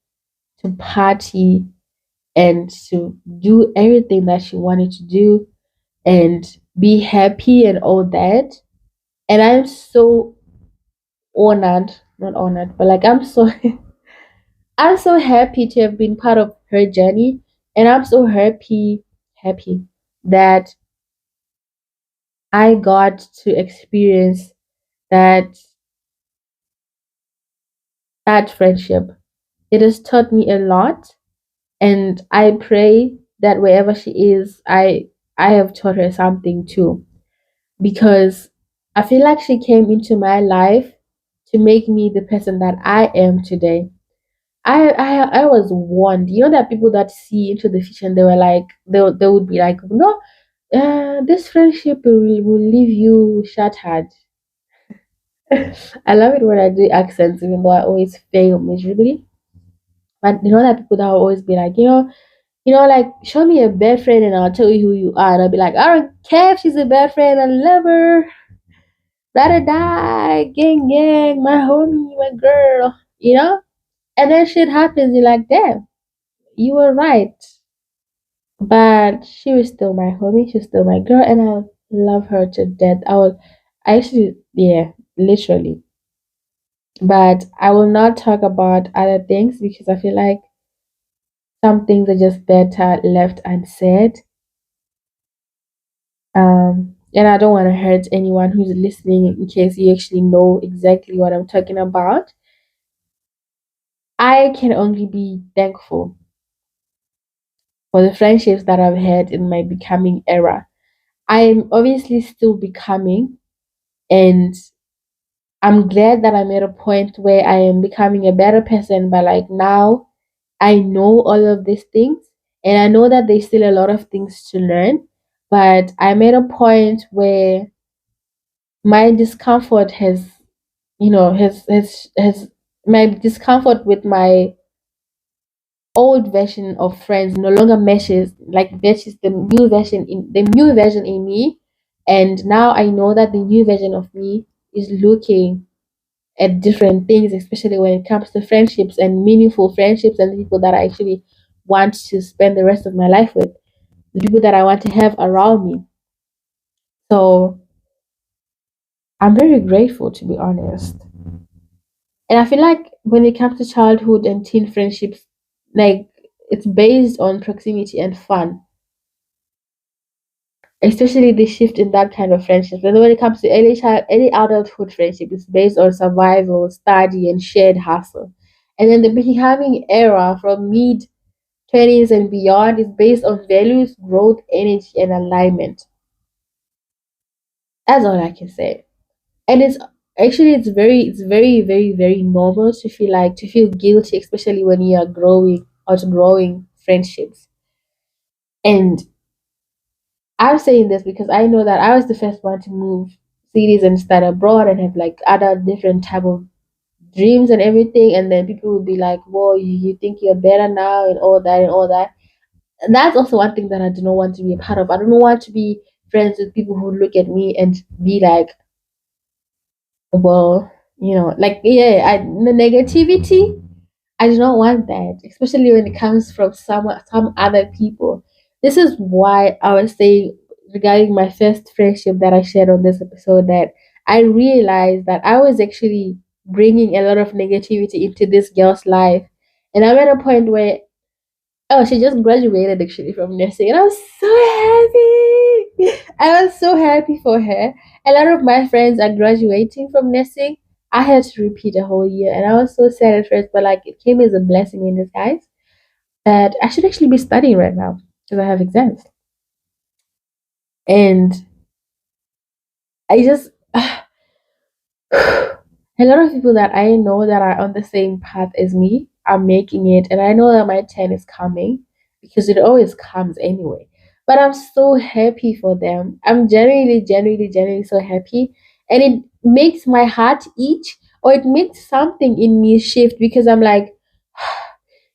to party and to do everything that she wanted to do and be happy and all that. And I'm so honored, not honored, but like I'm so I'm so happy to have been part of her journey. And I'm so happy that I got to experience that that friendship. It has taught me a lot, and I pray that wherever she is, I have taught her something too, because I feel like she came into my life to make me the person that I am today. I was warned. You know that people that see into the future and they were like, they would be like, no, this friendship will leave you shattered. I love it when I do accents, even though I always fail miserably. But you know that people that will always be like, like, show me a bad friend and I'll tell you who you are. And I'll be like, I don't care if she's a bad friend. I love her. Ride or die. Gang, my homie, my girl. And then shit happens. You're like, damn, you were right. But she was still my homie. She's still my girl. And I love her to death. Actually, yeah, literally. But I will not talk about other things because I feel like some things are just better left unsaid. And I don't want to hurt anyone who's listening in case you actually know exactly what I'm talking about. I can only be thankful for the friendships that I've had in my becoming era. I'm obviously still becoming, and I'm glad that I'm at a point where I am becoming a better person. But like now, I know all of these things, and I know that there's still a lot of things to learn. But I'm at a point where my discomfort has my discomfort with my old version of friends no longer meshes the new version in me, And now I know that the new version of me is looking at different things, especially when it comes to friendships and meaningful friendships and the people that I actually want to spend the rest of my life with, the people that I want to have around me. So I'm very grateful, to be honest. And I feel like when it comes to childhood and teen friendships, like it's based on proximity and fun, especially the shift in that kind of friendship. And when it comes to early adulthood friendship, it's based on survival, study, and shared hustle. And then the becoming era from mid 20s and beyond is based on values, growth, energy, and alignment. That's all I can say. And it's very normal to feel guilty, especially when you are outgrowing friendships. And I'm saying this because I know that I was the first one to move cities and start abroad and have like other different type of dreams and everything. And then people would be like, "Whoa, you think you're better now," and all that and all that. And that's also one thing that I do not want to be a part of. I don't want to be friends with people who look at me and be like, "Well, like yeah, the negativity." I do not want that, especially when it comes from some other people. This is why I was saying regarding my first friendship that I shared on this episode that I realized that I was actually bringing a lot of negativity into this girl's life, and I'm at a point where oh, she just graduated actually from nursing, and I was so happy. I was so happy for her. A lot of my friends are graduating from nursing. I had to repeat a whole year, and I was so sad at first, but like it came as a blessing in disguise that I should actually be studying right now because I have exams. And I just a lot of people that I know that are on the same path as me are making it, and I know that my turn is coming because it always comes anyway. But I'm so happy for them. I'm genuinely so happy, and it makes my heart itch, or it makes something in me shift because I'm like,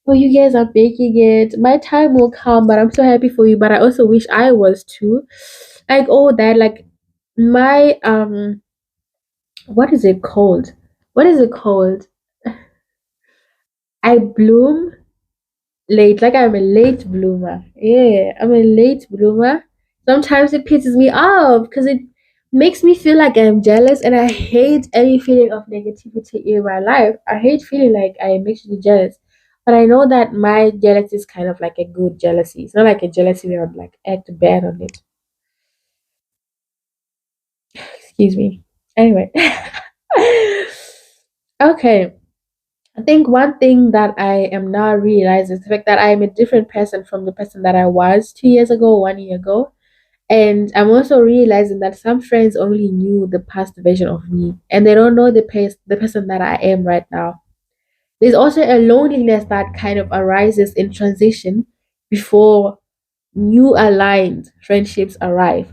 "Oh, you guys are making it. My time will come, but I'm so happy for you. But I also wish I was too, like all that, like my what is it called? What is it called? I bloom late, like I'm a late bloomer. Yeah, I'm a late bloomer. Sometimes it pisses me off because it makes me feel like I'm jealous, and I hate any feeling of negativity in my life. I hate feeling like I am actually jealous. But I know that my jealousy is kind of like a good jealousy. It's not like a jealousy where I'm like act bad on it. Excuse me. Anyway. Okay. I think one thing that I am now realizing is the fact that I am a different person from the person that I was 2 years ago, 1 year ago. And I'm also realizing that some friends only knew the past version of me and they don't know the person that I am right now. There's also a loneliness that kind of arises in transition before new aligned friendships arrive.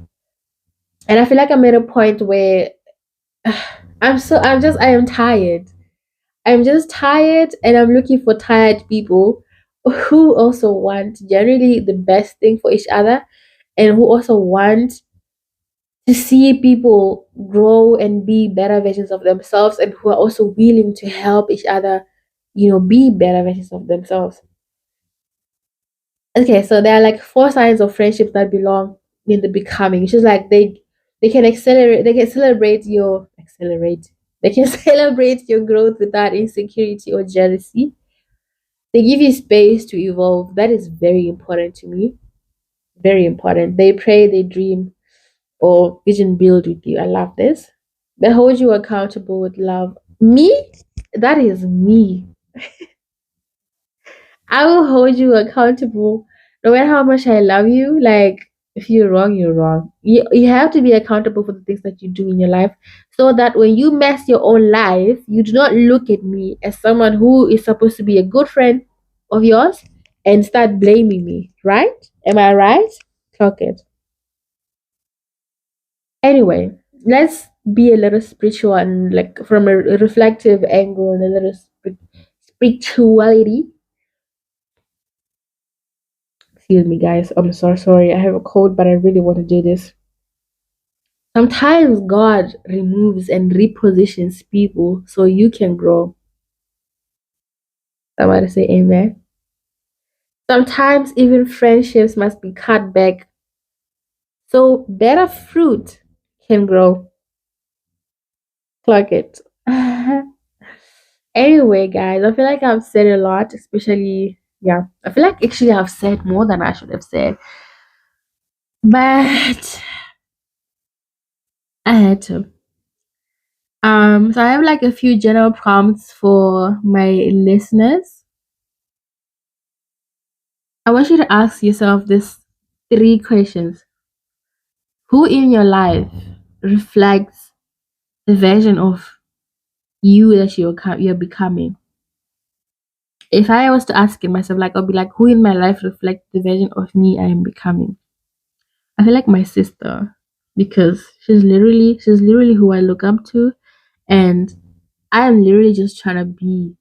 And I feel like I'm at a point where I am tired. I'm just tired and I'm looking for tired people who also want generally the best thing for each other and who also want to see people grow and be better versions of themselves and who are also willing to help each other, be better versions of themselves. Okay, so there are like four signs of friendships that belong in the becoming. It's just like they can accelerate. They can celebrate your growth without insecurity or jealousy. They give you space to evolve. That is very important to me. Very important. They pray, they dream, or vision build with you. I love this. They hold you accountable with love. Me? That is me. I will hold you accountable no matter how much I love you. Like, if you're wrong, you're wrong. You have to be accountable for the things that you do in your life so that when you mess your own life, you do not look at me as someone who is supposed to be a good friend of yours and start blaming me, right? Am I right? Clock it. Anyway, let's be a little spiritual and like from a reflective angle and a little spirituality. Excuse me, guys. I'm so sorry. I have a cold, but I really want to do this. Sometimes God removes and repositions people so you can grow. Somebody say amen. Sometimes even friendships must be cut back so better fruit can grow. Clock it. Anyway, guys, I feel like I've said a lot, especially, yeah, I feel like actually I've said more than I should have said. But I had to. So I have like a few general prompts for my listeners. I want you to ask yourself this three questions. Who in your life reflects the version of you that you're becoming? If I was to ask it myself, like I'll be like, who in my life reflects the version of me I am becoming? I feel like my sister because she's literally who I look up to, and I am literally just trying to be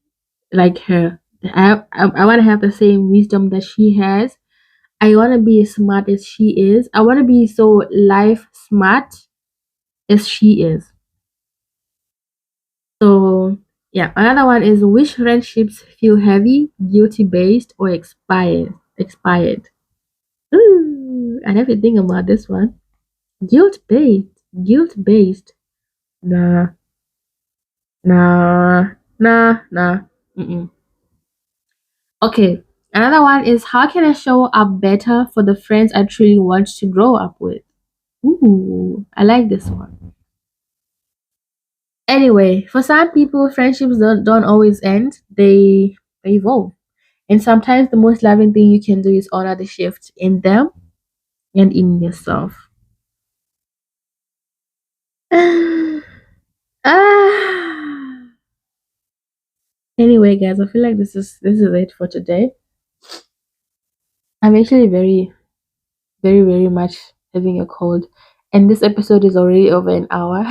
like her. I want to have the same wisdom that she has. I want to be as smart as she is. I want to be so life smart as she is. So yeah, another one is which friendships feel heavy, guilty based, or expired? Expired. Ooh, I never think about this one. Guilt based. Guilt based. Nah, nah, nah, nah. Mm-mm. Okay. Another one is how can I show up better for the friends I truly want to grow up with? Ooh, I like this one. Anyway, for some people, friendships don't always end. They evolve. And sometimes the most loving thing you can do is honor the shift in them and in yourself. ah. Anyway, guys, I feel like this is it for today. I'm actually very, very, very much having a cold, and this episode is already over an hour.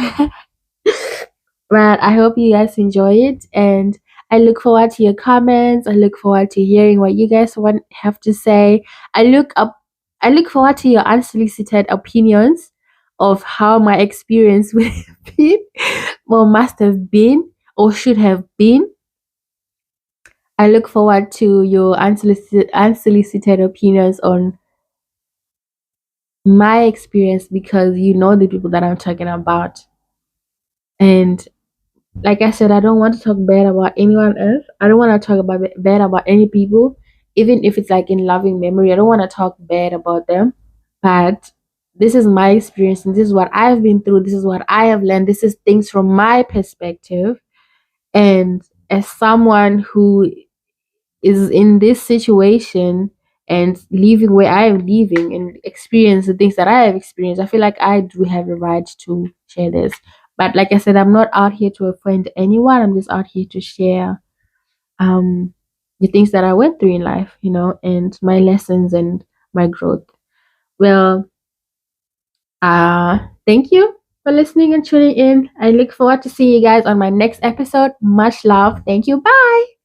But I hope you guys enjoy it, and I look forward to your comments. I look forward to hearing what you guys want have to say. I look up. I look forward to your unsolicited opinions of how my experience would have been, or must have been, or should have been. I look forward to your unsolicited opinions on my experience because you know the people that I'm talking about. And like I said, I don't want to talk bad about anyone else. I don't want to talk about bad about any people, even if it's like in loving memory. I don't want to talk bad about them. But this is my experience, and this is what I've been through. This is what I have learned. This is things from my perspective. And as someone who is in this situation and living where I am living and experience the things that I have experienced, I feel like I do have a right to share this. But like I said, I'm not out here to offend anyone. I'm just out here to share um the things that I went through in life, and my lessons and my growth. Well, thank you for listening and tuning in. I look forward to seeing you guys on my next episode. Much love. Thank you. Bye.